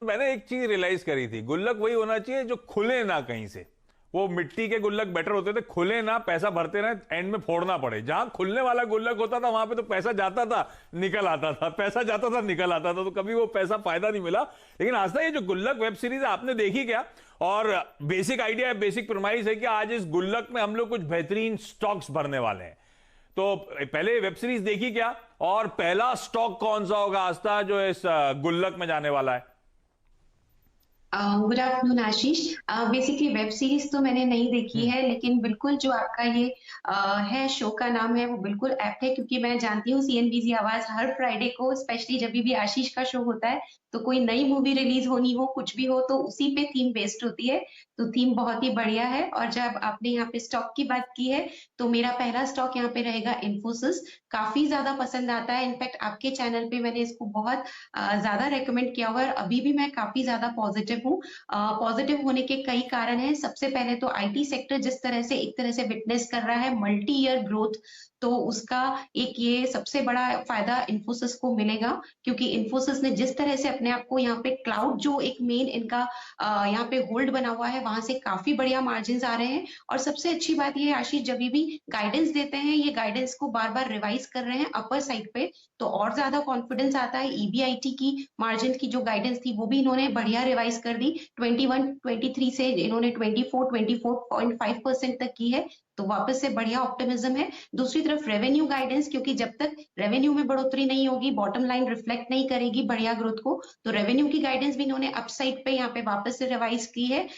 मैंने एक चीज रियलाइज करी थी, गुल्लक वही होना चाहिए जो खुले ना कहीं से। वो मिट्टी के गुल्लक बेटर होते थे, खुले ना, पैसा भरते रहे, एंड में फोड़ना पड़े। जहां खुलने वाला गुल्लक होता था वहां पे तो पैसा जाता था, निकल आता था, पैसा जाता था, निकल आता था, तो कभी वो पैसा फायदा नहीं मिला। लेकिन आस्था, ये जो गुल्लक वेब सीरीज है आपने देखी क्या? और बेसिक आइडिया है, बेसिक प्रोमाइस है कि आज इस गुल्लक में हम लोग कुछ बेहतरीन स्टॉक्स भरने वाले हैं। तो पहले वेब सीरीज देखी क्या, और पहला स्टॉक कौन सा होगा आस्था जो इस गुल्लक में जाने वाला है? गुड आफ्टरनून आशीष। बेसिकली वेब सीरीज तो मैंने नहीं देखी हम्म। है, लेकिन बिल्कुल जो आपका ये है शो का नाम है वो बिल्कुल एप्ट है, क्योंकि मैं जानती हूँ सीएनबीसी आवाज हर फ्राइडे को, स्पेशली जब भी आशीष का शो होता है तो कोई नई मूवी रिलीज होनी हो, कुछ भी हो, तो उसी पे थीम बेस्ड होती है। तो थीम बहुत ही बढ़िया है। और जब आपने यहाँ पे स्टॉक की बात की है, तो मेरा पहला स्टॉक यहाँ पे रहेगा इन्फोसिस। काफी ज्यादा पसंद आता है, इनफैक्ट आपके चैनल पे मैंने इसको बहुत ज्यादा रेकमेंड किया हुआ है, और अभी भी मैं काफी ज्यादा पॉजिटिव हूँ। पॉजिटिव होने के कई कारण हैं। सबसे पहले तो आईटी सेक्टर जिस तरह से एक तरह से विटनेस कर रहा है मल्टी ईयर ग्रोथ, तो उसका एक ये सबसे बड़ा फायदा इन्फोसिस को मिलेगा, क्योंकि इन्फोसिस ने जिस तरह से अपने आप को यहाँ पे क्लाउड जो एक मेन इनका यहाँ पे होल्ड बना हुआ है, वहां से काफी बढ़िया मार्जिन आ रहे हैं। और सबसे अच्छी बात ये है आशीष, जब भी गाइडेंस देते हैं ये गाइडेंस को बार बार रिवाइज कर रहे हैं अपर साइड पे, तो और ज्यादा कॉन्फिडेंस आता है। ईबीआईटी की मार्जिन की जो गाइडेंस थी वो भी इन्होंने बढ़िया रिवाइज कर दी, 21-23 से इन्होंने 24-24.5% तक की है, तो वापस से बढ़िया ऑप्टिमिज्म है। दूसरी तरफ रेवेन्यू गाइडेंस, क्योंकि जब तक रेवेन्यू में बढ़ोतरी नहीं होगी, बॉटम लाइन रिफ्लेक्ट नहीं करेगी बढ़िया ग्रोथ को, तो रेवेन्यू की गाइडेंस भी इन्होंने अपसाइड पे यहाँ पे वापस से रिवाइज की है,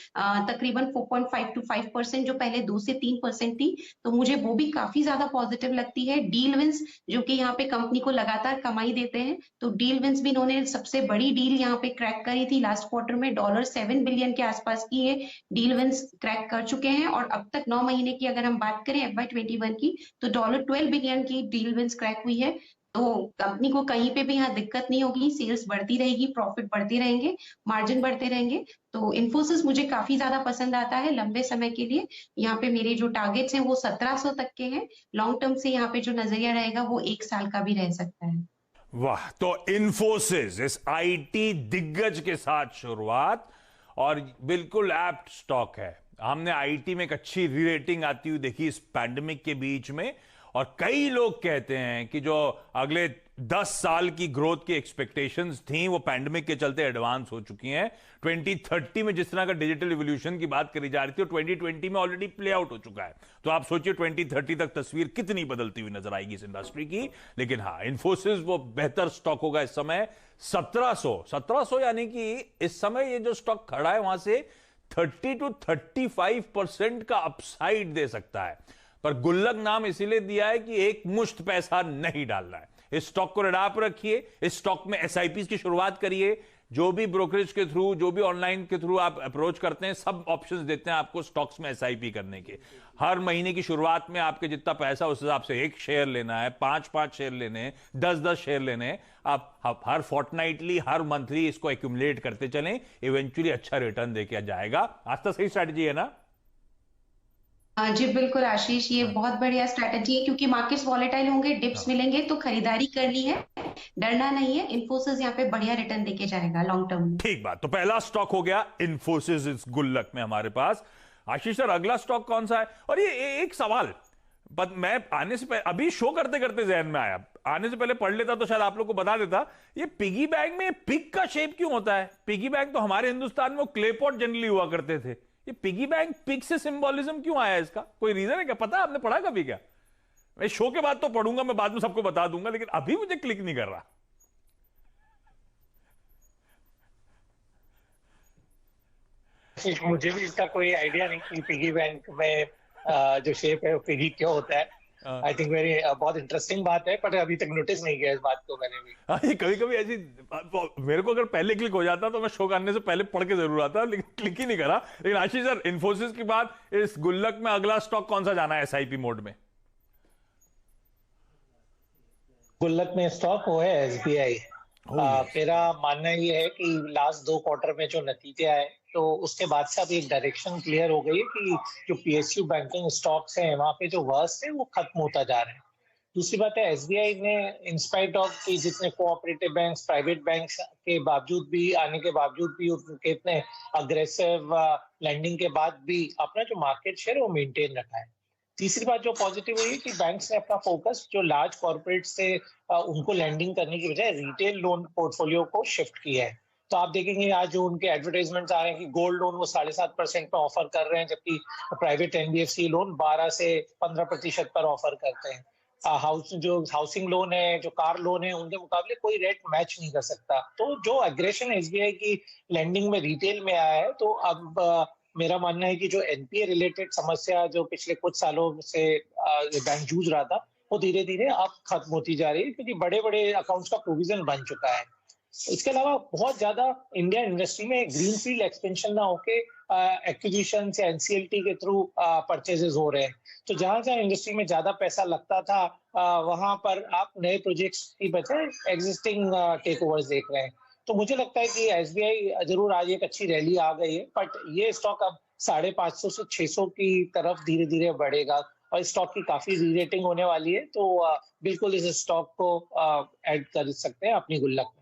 तकरीबन 4.5 to 5%, जो पहले 2 से 3% थी। तो मुझे वो भी काफी ज्यादा पॉजिटिव लगती है। डील विंस जो कि यहाँ पे कंपनी को लगातार कमाई देते हैं, तो डील विंस भी इन्होंने सबसे बड़ी डील यहाँ पे क्रैक करी थी लास्ट क्वार्टर में, $7 बिलियन के आसपास की ये डील विंस क्रैक कर चुके हैं। और अब तक 9 महीने की अगर हम बात करें FY21 की, तो $12 बिलियन की डील विंस क्रैक हुई है। तो कंपनी को कहीं पे भी यहाँ दिक्कत नहीं होगी, सेल्स बढ़ती रहेगी, प्रॉफिट बढ़ते रहेंगे, मार्जिन बढ़ते रहेंगे। तो इन्फोसिस मुझे काफी ज्यादा पसंद आता है लंबे समय के लिए। यहाँ पे मेरे जो टारगेट्स हैं वो 1700 तक के हैं। लॉन्ग टर्म से यहाँ पे जो नजरिया रहेगा वो 1 साल का भी रह सकता है। वाह, तो इन्फोसिस इस आईटी दिग्गज के साथ शुरुआत, और बिल्कुल एप्ट स्टॉक है। हमने आईटी में एक अच्छी री रेटिंग आती हुई देखी इस पैंडेमिक के बीच में, और कई लोग कहते हैं कि जो अगले 10 साल की ग्रोथ की एक्सपेक्टेशंस थी वो पैंडेमिक के चलते एडवांस हो चुकी हैं। 2030 में जिस तरह का डिजिटल रिवॉल्यूशन की बात करी जा रही थी, 2020 में ऑलरेडी प्ले आउट हो चुका है। तो आप सोचिए 2030 तक तस्वीर कितनी बदलती हुई नजर आएगी इस इंडस्ट्री की। लेकिन हाँ, इन्फोसिस वो बेहतर स्टॉक होगा इस समय। 1700 यानी कि इस समय ये जो स्टॉक खड़ा है वहां से 30 to 35% का अपसाइड दे सकता है। पर गुल्लक नाम इसीलिए दिया है कि एक मुश्त पैसा नहीं डालना है। इस स्टॉक को रडार पर रखिए, इस स्टॉक में एसआईपी की शुरुआत करिए। जो भी ब्रोकरेज के थ्रू, जो भी ऑनलाइन के थ्रू आप अप्रोच करते हैं, सब ऑप्शंस देते हैं आपको स्टॉक्स में एसआईपी करने के। हर महीने की शुरुआत में आपके जितना पैसा उस हिसाब से एक शेयर लेना है, 5-5 शेयर लेने हैं, 10-10 शेयर लेने हैं। आप हर फोर्टनाइटली, हर मंथली इसको एक्यूमुलेट करते चलें, इवेंचुअली अच्छा रिटर्न देके जाएगा। आज तक सही स्ट्रैटेजी है ना? जी बिल्कुल आशीष, ये बहुत बढ़िया स्ट्रैटेजी है, क्योंकि मार्केट्स वॉलेटाइल होंगे, डिप्स हाँ, मिलेंगे, तो खरीदारी करनी है, डरना नहीं है। इन्फोसिस यहाँ पे बढ़िया रिटर्न देके जाएगा लॉन्ग टर्म में। ठीक बात। तो पहला स्टॉक हो गया इन्फोसिस इस गुल्लक में हमारे पास। आशीष सर, अगला स्टॉक कौन सा है? और ये एक सवाल, बट मैं आने से पहले, अभी शो करते करते जहन में आया, आने से पहले पढ़ लेता तो शायद आप लोग को बता देता। ये पिगी बैंक में पिग का शेप क्यों होता है? पिगी बैंक तो हमारे हिंदुस्तान में वो क्ले पॉट जनरली हुआ करते थे। ये पिगी बैंक पिग से सिंबोलिज्म क्यों आया? इसका कोई रीजन है क्या? पता है? आपने पढ़ा कभी क्या? मैं शो के बाद तो पढ़ूंगा, मैं बाद में सबको बता दूंगा, लेकिन अभी मुझे क्लिक नहीं कर रहा। मुझे भी इसका कोई आइडिया नहीं कि पिगी बैंक में जो शेप है वो पिगी क्यों होता है। आई थिंक वेरी बहुत इंटरेस्टिंग बात है, पर अभी तक नोटिस नहीं किया इस बात को मैंने भी। हाँ, ये कभी कभी ऐसी, मेरे को अगर पहले क्लिक हो जाता तो मैं शो करने से पहले पढ़ के जरूर आता, लेकिन क्लिक ही नहीं करा। लेकिन आशीष सर, इन्फोसिस के बाद इस गुल्लक में अगला स्टॉक कौन सा जाना है एसआईपी मोड में? गुल्लक में स्टॉक वो है एसबीआई। Oh yes. मेरा मानना ये है कि लास्ट 2 क्वार्टर में जो नतीजे आए, तो उसके बाद से अब एक डायरेक्शन क्लियर हो गई है कि जो पीएसयू बैंकिंग स्टॉक्स हैं वहां पे जो वर्स्ट है वो खत्म होता जा रहे हैं। दूसरी बात है एसबीआई ने इंस्पाइट ऑफ कि जितने कोऑपरेटिव बैंक्स प्राइवेट बैंक्स के बावजूद भी आने के बावजूद भी उनके इतने अग्रेसिव लैंडिंग के बाद भी अपना जो मार्केट शेयर है वो मेंटेन रखा है। तीसरी बात जो पॉजिटिव हुई है कि बैंक्स ने अपना फोकस जो लार्ज कॉर्पोरेट से उनको लैंडिंग करने की बजाय रिटेल लोन पोर्टफोलियो को शिफ्ट किया है। तो आप देखेंगे आज जो उनके एडवर्टाइजमेंट आ रहे हैं कि गोल्ड लोन वो 7.5% पे ऑफर कर रहे हैं, जबकि प्राइवेट एनबीएफसी लोन 12 से 15% पर ऑफर करते हैं। हाउसिंग लोन है, जो कार लोन है, उनके मुकाबले कोई रेट मैच नहीं कर सकता। तो जो एग्रेशन एसबीआई की लैंडिंग में रिटेल में आया है, तो अब मेरा मानना है कि जो एनपीए रिलेटेड समस्या जो पिछले कुछ सालों से बैंक जूझ रहा था, वो धीरे धीरे अब खत्म होती जा रही है, क्योंकि बड़े बड़े अकाउंट्स का प्रोविजन बन चुका है। इसके अलावा बहुत ज्यादा इंडियन इंडस्ट्री में ग्रीनफील्ड एक्सपेंशन ना होके एक्विजिशन या एनसीएलटी के थ्रू परचेजेस हो रहे हैं। तो जहां जहां इंडस्ट्री में ज्यादा पैसा लगता था, वहां पर आप नए प्रोजेक्ट्स की बजाय एग्जिस्टिंग टेक ओवर्स देख रहे हैं। तो मुझे लगता है कि एसबीआई जरूर आज एक अच्छी रैली आ गई है, बट ये स्टॉक अब 550 से 600 की तरफ धीरे धीरे बढ़ेगा और स्टॉक की काफी री रेटिंग होने वाली है। तो बिल्कुल इस स्टॉक को ऐड कर सकते हैं अपनी गुल्लक में।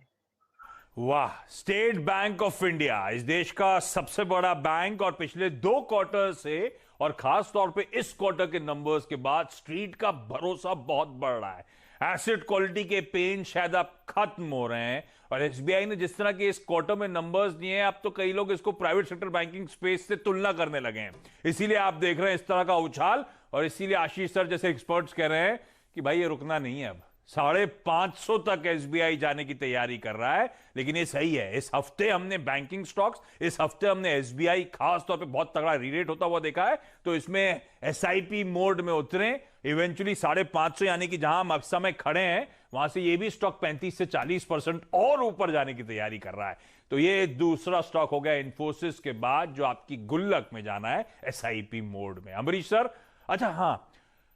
वाह, स्टेट बैंक ऑफ इंडिया इस देश का सबसे बड़ा बैंक और पिछले 2 क्वार्टर से और खास तौर पे इस क्वार्टर के नंबर्स के बाद स्ट्रीट का भरोसा बहुत बढ़ रहा है। एसेट क्वालिटी के पेन शायद अब खत्म हो रहे हैं और एसबीआई ने जिस तरह के इस क्वार्टर में नंबर्स दिए हैं, अब तो कई लोग इसको प्राइवेट सेक्टर बैंकिंग स्पेस से तुलना करने लगे हैं। इसीलिए आप देख रहे हैं इस तरह का उछाल और इसीलिए आशीष सर जैसे एक्सपर्ट्स कह रहे हैं कि भाई ये रुकना नहीं है, अब 550 तक एसबीआई जाने की तैयारी कर रहा है। लेकिन ये सही है, इस हफ्ते हमने बैंकिंग स्टॉक्स, इस हफ्ते हमने एसबीआई खास तौर पे बहुत तगड़ा रीरेट होता हुआ देखा है। तो इसमें एसआईपी मोड में उतरे, इवेंचुअली 550 यानी कि जहां हम अब समय खड़े हैं वहां से ये भी स्टॉक 35 से 40% और ऊपर जाने की तैयारी कर रहा है। तो ये दूसरा स्टॉक हो गया इन्फोसिस के बाद जो आपकी गुल्लक में जाना है एसआईपी मोड में। अमरीश सर, अच्छा हाँ,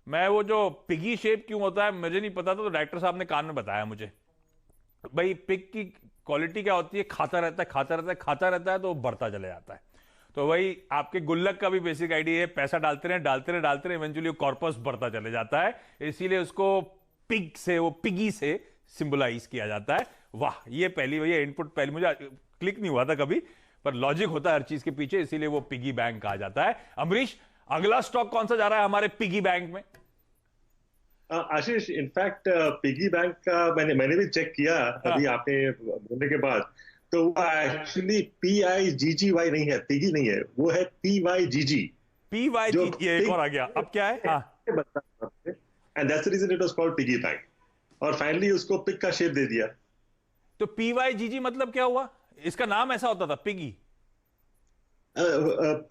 मैं वो जो पिगी शेप क्यों होता है मुझे नहीं पता था, तो डायरेक्टर साहब ने कान में बताया मुझे। भाई पिग की क्वालिटी क्या होती है, खाता रहता है खाता रहता है खाता रहता है तो बढ़ता चले जाता है। तो भाई आपके गुल्लक का भी बेसिक आइडिया है, पैसा डालते रहे डालते रहे डालते रहे, इवेंचुअली कॉर्पस बढ़ता चले जाता है। इसीलिए उसको पिग से, वो पिगी से सिंबलाइज किया जाता है। वाह, ये पहली भैया इनपुट पहले मुझे क्लिक नहीं हुआ था कभी, पर लॉजिक होता है हर चीज के पीछे, इसीलिए वो पिगी बैंक कहा जाता है। अमरीश, अगला स्टॉक कौन सा जा रहा है हमारे पिगी बैंक में? आशीष, इनफैक्ट पिगी बैंक का मैंने भी चेक किया अभी आपने बोलने के बाद, तो वो एक्चुअली PIGGY नहीं है, पिगी नहीं है, वो है PYGG। PYGG एक और आ गया, अब क्या है? And that's the reason it was called piggy bank, और फाइनली उसको पिग का शेप दे दिया। तो PYGG मतलब क्या हुआ? इसका नाम ऐसा होता था piggy?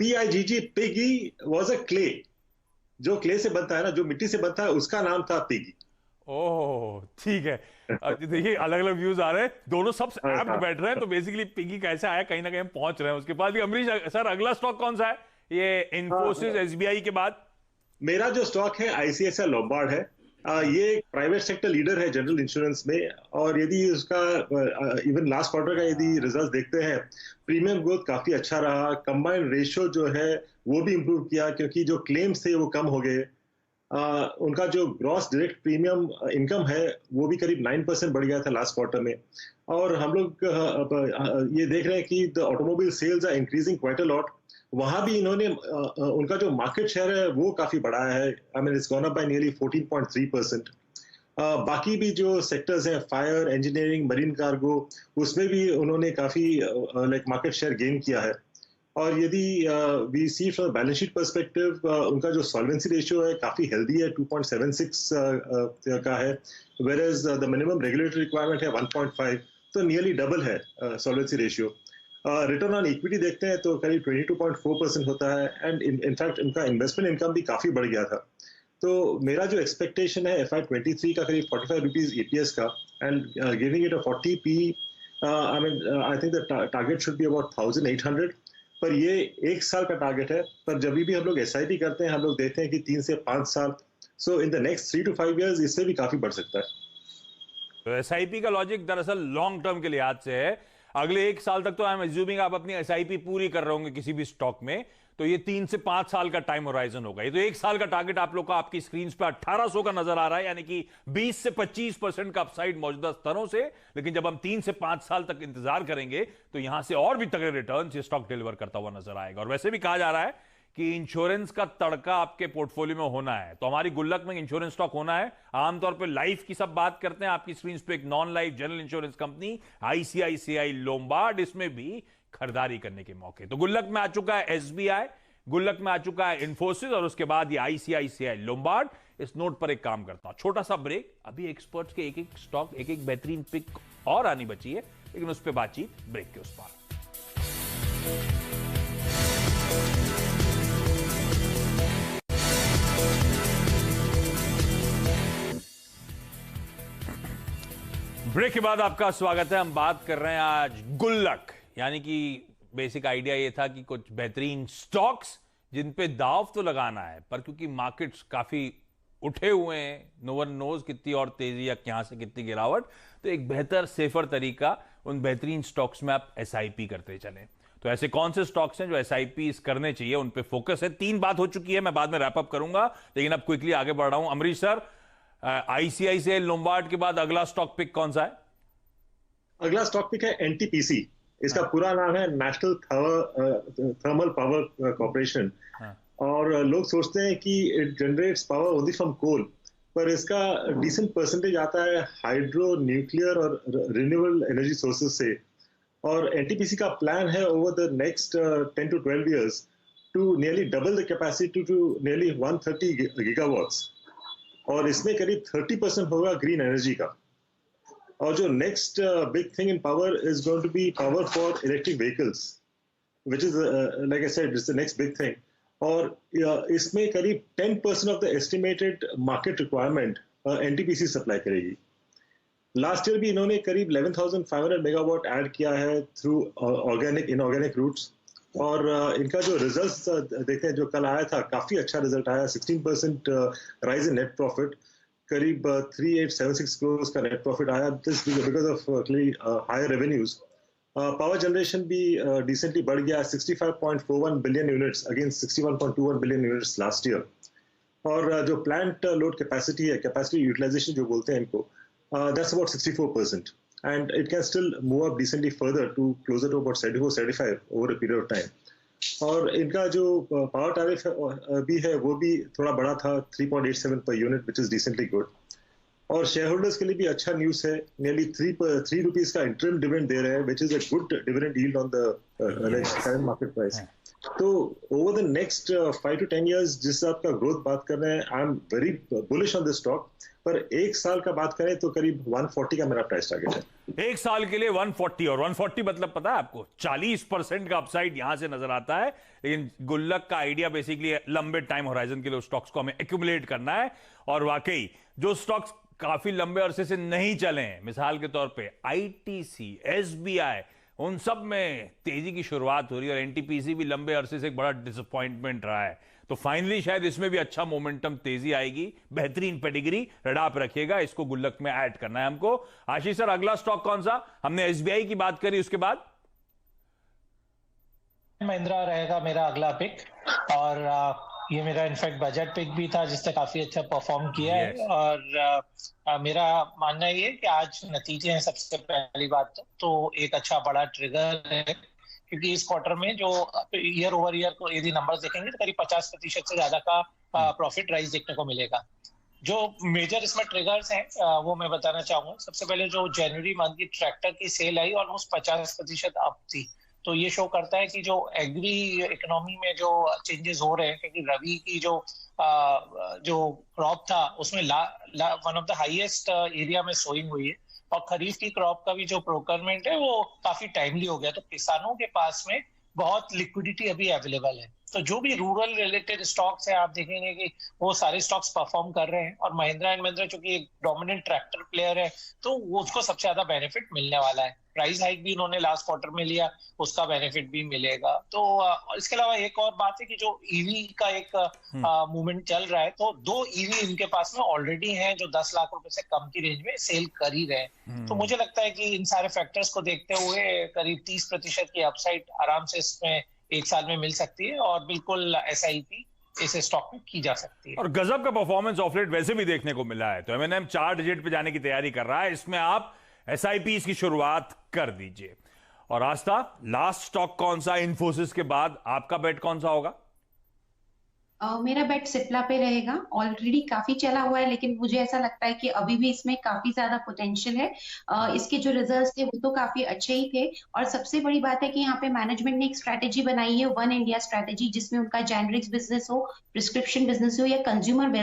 PIGG piggy was a clay, जो क्ले से बनता है ना, जो मिट्टी से बनता है, उसका नाम था पिगी। ओह ठीक है, देखिए अलग अलग व्यूज आ रहे हैं, दोनों सब ऐप्ट बैठ रहे हैं। तो बेसिकली पिगी कैसे आया, कहीं ना कहीं हम पहुंच रहे हैं उसके बाद भी। अमरीश सर, अगला स्टॉक कौन सा है ये इन्फोसिस एसबीआई के बाद? मेरा जो स्टॉक है ICICI लोम्बार्ड है। ये एक प्राइवेट सेक्टर लीडर है जनरल इंश्योरेंस में, और यदि उसका इवन लास्ट क्वार्टर का यदि रिजल्ट देखते हैं, प्रीमियम ग्रोथ काफी अच्छा रहा, कंबाइंड रेशियो जो है वो भी इंप्रूव किया, क्योंकि जो क्लेम्स थे वो कम हो गए। उनका जो ग्रॉस डायरेक्ट प्रीमियम इनकम है वो भी करीब 9% बढ़ गया था लास्ट क्वार्टर में। और हम लोग ये देख रहे हैं कि the automobile sales are increasing quite a lot. वहां भी इन्होंने उनका जो मार्केट शेयर है वो काफी बढ़ाया है, I mean it's gone up by nearly 14.3%। बाकी भी जो सेक्टर्स हैं, फायर, इंजीनियरिंग, मरीन कार्गो, उसमें भी उन्होंने काफी लाइक मार्केट शेयर गेन किया है। और यदि we see from balance sheet perspective, उनका जो सॉल्वेंसी रेशियो है काफी हेल्दी है, 2.76 का है, where as the minimum regulatory requirement है 1.5, तो नियरली डबल है solvency ratio. Return on equity देखते हैं तो करीब 22.4% होता है, एंड इनफैक्ट उनका इन्वेस्टमेंट इनकम भी काफी बढ़ गया था। तो मेरा जो एक्सपेक्टेशन है FY23 का करीब 45 रुपीज EPS का, and giving it a 40 P, I mean I think the target should be about 1800, पर ये 1 साल का टारगेट है। पर जब भी हम लोग SIP करते हैं, हम लोग देखते हैं कि 3 से 5 साल, सो in the next 3 to 5 years इससे भी काफी बढ़ सकता है। तो SIP का लॉजिक दरअसल लॉन्ग टर्म के लिहाज से है। अगले 1 साल तक तो आई एम एज्यूमिंग आप अपनी एसआईपी पूरी कर रहे होंगे किसी भी स्टॉक में, तो ये 3 से 5 साल का टाइम होराइजन होगा। ये तो 1 साल का टारगेट आप लोग का आपकी स्क्रीन पे 1800 का नजर आ रहा है, यानी कि 20 से 25% का अपसाइड मौजूदा स्तरों से। लेकिन जब हम 3 से 5 साल तक इंतजार करेंगे तो यहां से और भी तगड़े रिटर्न ये स्टॉक डिलीवर करता हुआ नजर आएगा। और वैसे भी कहा जा रहा है कि इंश्योरेंस का तड़का आपके पोर्टफोलियो में होना है, तो हमारी गुल्लक में इंश्योरेंस स्टॉक होना है। आमतौर पे लाइफ की सब बात करते हैं, आपकी स्क्रीन पे एक non life general insurance company ICICI Lombard, इसमें भी खरीदारी करने के मौके। तो गुल्लक में आ चुका है एसबीआई, गुल्लक में आ चुका है इन्फोसिस, और उसके बाद ये आईसीआईसीआई लोम्बार्ड। इस नोट पर एक काम करता हूं, छोटा सा ब्रेक। अभी एक्सपर्ट्स के एक एक स्टॉक, एक एक बेहतरीन पिक और आनी बची है, लेकिन उस पर बातचीत ब्रेक के उस पार। ब्रेक के बाद आपका स्वागत है। हम बात कर रहे हैं आज गुल्लक, यानी कि बेसिक आइडिया ये था कि कुछ बेहतरीन स्टॉक्स जिन पे दाव तो लगाना है, पर क्योंकि मार्केट्स काफी उठे हुए हैं, नो वन नोज कितनी और तेजी या यहां से कितनी गिरावट, तो एक बेहतर सेफर तरीका उन बेहतरीन स्टॉक्स में आप एसआईपी करते चलें। तो ऐसे कौन से स्टॉक्स हैं जो एसआईपी करने चाहिए, उन पे फोकस है। 3 बात हो चुकी है, मैं बाद में रैप अप करूंगा, लेकिन अब क्विकली आगे बढ़ रहा हूं। अमरीश सर, आईसीआईसीआई लोम्बार्ड के बाद अगला स्टॉक पिक कौन सा है? अगला स्टॉक पिक है एनटीपीसी। इसका पूरा नाम है नेशनल थर्मल पावर कॉर्पोरेशन। और लोग सोचते हैं कि it generates power only from coal, पर इसका डिसेंट परसेंटेज आता है हाइड्रो, न्यूक्लियर और रिन्यूएबल एनर्जी सोर्सेज से। और एनटीपीसी का प्लान है over the next 10 to 12 years to nearly double the capacity to nearly 130 gigawatts, और इसमें करीब 30% होगा ग्रीन एनर्जी का। और जो next big thing in power is going to be power for electric vehicles, which is like I said it's the next big thing. और इसमें करीब 10% of the estimated market requirement NTPC supply करेगी। Last year भी इन्होंने करीब 11,500 megawatt add किया है through organic inorganic roots. और इनका जो रिजल्ट्स देखते हैं, जो कल आया था, काफी अच्छा रिजल्ट आया। 16% राइज इन नेट प्रॉफिट, करीब 3876 करोड़ का नेट प्रॉफिट आया, this because of higher revenues. Power generation भी डिसेंटली बढ़ गया, 65.41 billion units against 61.21 billion units last year. और जो प्लांट लोड कैपेसिटी है, कैपेसिटी यूटिलाइजेशन जो बोलते हैं इनको, that's about 64%, and it can still move up decently further to closer to about 74-75 over a period of time. और इनका जो पावर टैरिफ भी है वो भी थोड़ा बड़ा था, 3.87 per unit, which is decently good. और शेयर होल्डर्स के लिए भी अच्छा न्यूज है, नियरली 3 रुपीज का इंटरिम डिविडेंड दे रहे हैं, which is a good dividend yield on the current market price. तो over the next 5 to 10 years जिस हिसाब का ग्रोथ बात कर रहे हैं, I am very bullish on this stock. पर 1 साल का बात करें तो करीब 140 का मेरा प्राइस टारगेट है। 1 साल के लिए 140, और 140 मतलब पता है आपको 40% का अपसाइड यहां से नजर आता है। लेकिन गुल्लक का आइडिया बेसिकली लंबे टाइम होराइजन के लिए स्टॉक्स को हमें एक्यूमुलेट करना है। और वाकई जो स्टॉक्स काफी लंबे अरसे से नहीं चले हैं, मिसाल के तौर पे आईटीसी, एसबीआई, उन सब में तेजी की शुरुआत हो रही है, और एनटीपीसी भी लंबे अरसे से एक बड़ा डिसअपॉइंटमेंट रहा है। तो फाइनली शायद इसमें भी अच्छा मोमेंटम, तेजी आएगी, बेहतरीन पेडिग्री रडा पे रखिएगा, इसको गुल्लक में ऐड करना है हमको। आशीष सर, अगला स्टॉक कौन सा? हमने एसबीआई की बात करी, उसके बाद महिंद्रा रहेगा मेरा अगला पिक। और ये मेरा इनफैक्ट बजट पिक भी था जिसने काफी अच्छा परफॉर्म किया है। और मेरा मानना ये है कि आज नतीजे हैं सबसे पहली बात तो एक अच्छा बड़ा ट्रिगर है, क्योंकि इस क्वार्टर में जो ईयर ओवर ईयर को यदि नंबर्स देखेंगे तो करीब 50% से ज्यादा का प्रॉफिट राइज देखने को मिलेगा। जो मेजर इसमें ट्रिगर्स हैं वो मैं बताना चाहूंगा। सबसे पहले जो जनवरी मंथ की ट्रैक्टर की सेल आई ऑलमोस्ट 50% अप थी, तो ये शो करता है कि जो एग्री इकोनॉमी में जो चेंजेस हो रहे हैं, क्योंकि रबी की जो क्रॉप था उसमें one of the highest area में सोइंग हुई है, और खरीफ की क्रॉप का भी जो प्रोक्योरमेंट है वो काफी टाइमली हो गया, तो किसानों के पास में बहुत लिक्विडिटी अभी अवेलेबल है। तो जो भी रूरल रिलेटेड स्टॉक्स है आप देखेंगे कि वो सारे स्टॉक्स परफॉर्म कर रहे हैं, और महिंद्रा एंड महिंद्रा चूंकि एक डोमिनेंट ट्रैक्टर प्लेयर है तो वो उसको सबसे ज्यादा बेनिफिट मिलने वाला है। प्राइस हाइक भी इन्होंने लास्ट क्वार्टर में लिया, उसका बेनिफिट भी मिलेगा। तो इसके अलावा एक और बात है कि जो ईवी का एक मूवमेंट चल रहा है, तो 2 ईवी इनके पास में ऑलरेडी हैं जो 10 लाख रुपए से कम की रेंज में सेल कर ही रहे हैं। तो मुझे लगता है कि इन सारे फैक्टर्स को देखते हुए करीब 30% की अपसाइड आराम से इसमें एक साल में मिल सकती है, और बिल्कुल SIP इस स्टॉक में की जा सकती है। और गजब का परफॉर्मेंस ऑफ लेट वैसे भी देखने को मिला है, तो M&M 4 डिजिट पे जाने की तैयारी कर रहा है। इसमें आप SIPs की शुरुआत कर दीजिए। और आस्था, लास्ट स्टॉक कौन सा? इन्फोसिस के बाद आपका बेट कौन सा होगा? मेरा बेट सिप्ला पे रहेगा। ऑलरेडी काफी चला हुआ है, लेकिन मुझे ऐसा लगता है कि अभी भी इसमें काफी ज्यादा पोटेंशियल है। इसके जो रिजल्ट्स थे वो तो काफी अच्छे ही थे, और सबसे बड़ी बात है कि यहाँ पे मैनेजमेंट ने एक स्ट्रैटेजी बनाई है, वन इंडिया स्ट्रैटेजी, जिसमें उनका जेनरिक्स बिजनेस हो, प्रिस्क्रिप्शन बिजनेस हो, या कंज्यूमर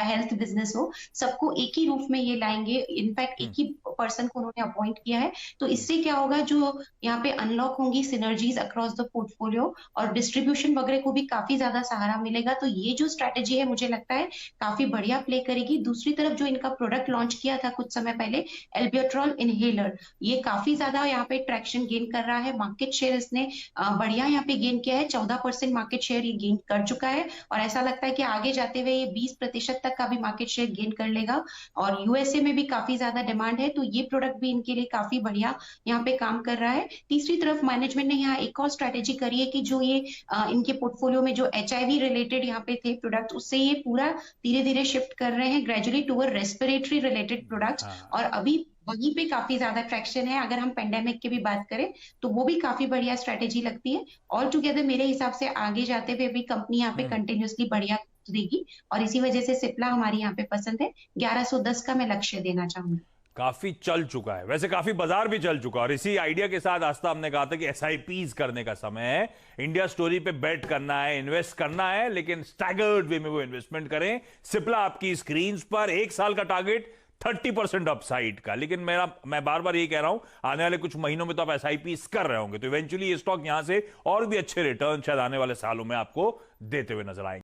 हेल्थ बिजनेस हो, सबको एक ही रूफ में ये लाएंगे। इनफैक्ट एक ही पर्सन को उन्होंने अपॉइंट किया है। तो इससे क्या होगा, जो यहाँ पे अनलॉक होंगी सिनर्जीज अक्रॉस द पोर्टफोलियो, और डिस्ट्रीब्यूशन वगैरह को भी काफी ज्यादा सहारा मिलेगा। तो ये जो स्ट्रैटेजी है मुझे लगता है काफी बढ़िया प्ले करेगी। दूसरी तरफ जो इनका प्रोडक्ट लॉन्च किया था कुछ समय पहले, एल्बियोट्रॉल इनहेलर, ये काफी ज्यादा यहाँ पे ट्रैक्शन गेन कर रहा है। मार्केट शेयर इसने बढ़िया यहाँ पे गेन किया है, 14% मार्केट शेयर ये गेन कर चुका है, और ऐसा लगता है कि आगे जाते हुए ये 20% तक का भी मार्केट शेयर गेन कर लेगा। और USA में भी काफी ज्यादा डिमांड है, तो ये प्रोडक्ट भी इनके लिए काफी बढ़िया यहाँ पे काम कर रहा है। तीसरी तरफ मैनेजमेंट ने यहाँ एक और स्ट्रैटेजी करी है कि जो ये इनके पोर्टफोलियो में जो HIV रिलेटेड यहाँ पे थे प्रोडक्ट, उससे ये पूरा धीरे धीरे शिफ्ट कर रहे हैं gradually toward respiratory related products, और अभी वहीं पे काफी ज्यादा ट्रैक्शन है। अगर हम पेंडेमिक की भी बात करें तो वो भी काफी बढ़िया स्ट्रैटेजी लगती है। ऑल टुगेदर मेरे हिसाब से आगे जाते हुए भी कंपनी यहाँ पे कंटिन्यूसली बढ़िया देगी, और इसी वजह से सिप्ला हमारी यहाँ पे पसंद है। 1110 का मैं लक्ष्य देना चाहूंगी। काफी चल चुका है, वैसे काफी बाजार भी चल चुका है, और इसी आइडिया के साथ आस्था हमने कहा था कि SIPs करने का समय है। इंडिया स्टोरी पे बेट करना है, इन्वेस्ट करना है, लेकिन स्टैगर्ड वे में वो इन्वेस्टमेंट करें। सिप्ला आपकी स्क्रीन पर 1 साल का टारगेट 30% अपसाइड का, लेकिन मैं बार बार ये कह रहा हूं, आने वाले कुछ महीनों में तो आप SIPs कर रहे होंगे, तो इवेंचुअली ये स्टॉक यहां से और भी अच्छे रिटर्न शायद आने वाले सालों में आपको देते हुए नजर आएंगे।